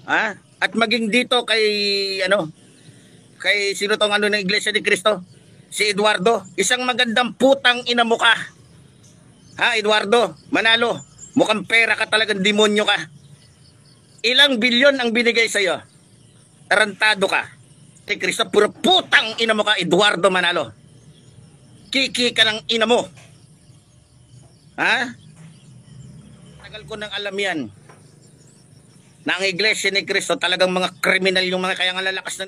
Ha? At maging dito kay kay sino tong ng Iglesia ni Cristo? Si Eduardo, isang magandang putang ina mo ka. Ha, Eduardo Manalo, mukhang pera ka, talagang demonyo ka. Ilang bilyon ang binigay sa iyo? Tarantado ka. Si Cristo, puro putang ina mo ka, Eduardo Manalo. Kiki ka ng ina mo. Ha? Tagal ko nang alam yan. Na ang Iglesia ni Cristo talagang mga kriminal yung mga, kaya nga lalakas na.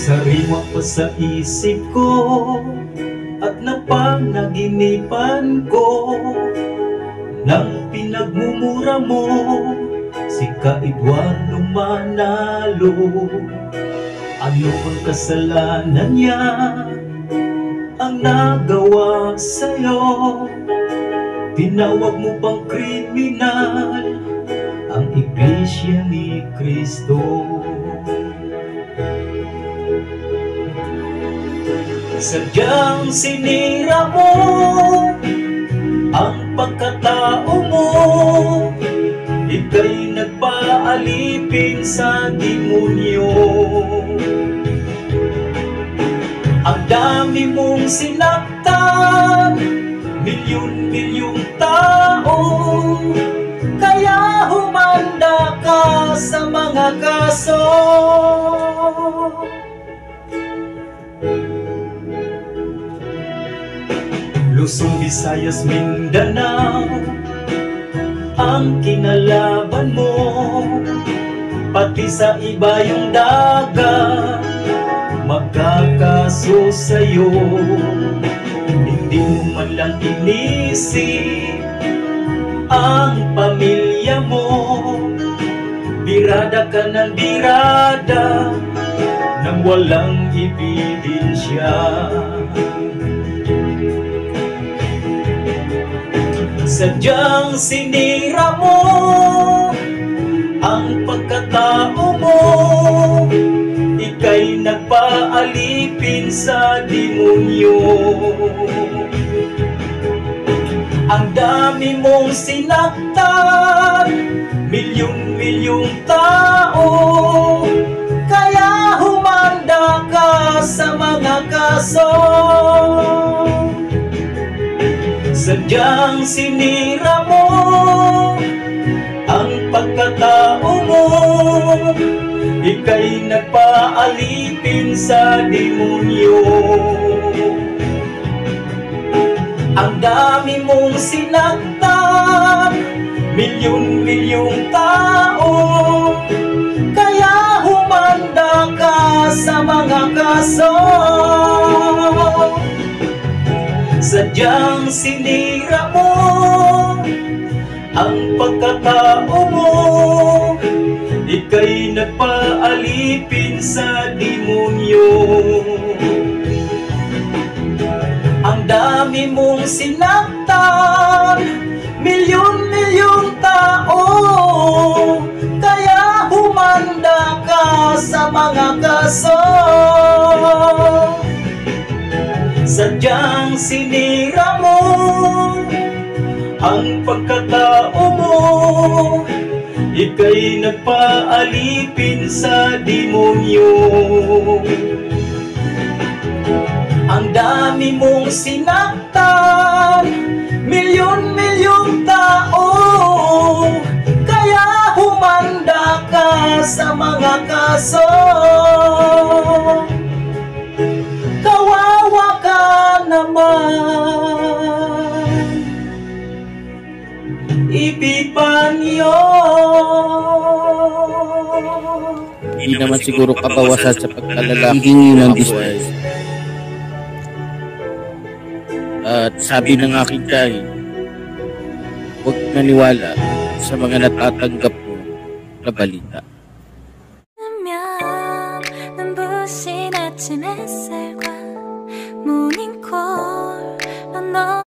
Sariwa pa sa isip ko at napanaginipan ko nang pinagmumura mo si Ka Eduardo Manalo. Ano ang kasalanan niya ang nagawa sa'yo? Tinawag mo pang kriminal ang Iglesia ni Cristo. Sadyang sinira mo ang pagkatao mo, ika'y nagpaalipin sa demonyo. Ang dami mong sinaktan, milyon-milyong tao, kaya humanda ka sa mga kaso. Luzon, Visayas, Mindanao ang kinalaban mo, pati sa iba yung dagat magkakaso sa'yo. Hindi mo man lang inisip ang pamilya mo, birada ka ng birada nang walang ebidensya. Sadyang sinira mo ang pagkatao mo, ika'y nagpaalipin sa demonyo. Ang dami mong sinaktan, milyon-milyong tao, kaya humanda ka sa mga kaso. Sadyang sinira mo ang pagkatao mo, ika'y nagpaalipin sa demonyo. Ang dami mong sinaktan, milyon-milyong tao, kaya humanda ka sa mga kaso. Sadyang sinira mo ang pagkatao mo, ika'y nagpaalipin sa demonyo. Ang dami mong sinaktan, milyon-milyong tao, kaya humanda ka sa mga kaso. Sadyang sinira mo ang pagkatao mo, ika'y nagpaalipin sa demonyo. Ang dami mong sinaktan, milyon-milyong tao, kaya humanda ka sa mga kaso. Kawawa ka naman, Epifanio. Hindi naman siguro kabawasan sa pagkalalaki ng buhay. At sabi ng aking tay, huwag naniwala sa mga natatanggap mo na balita. 눈부신 아침 햇살과 모닝콜로 너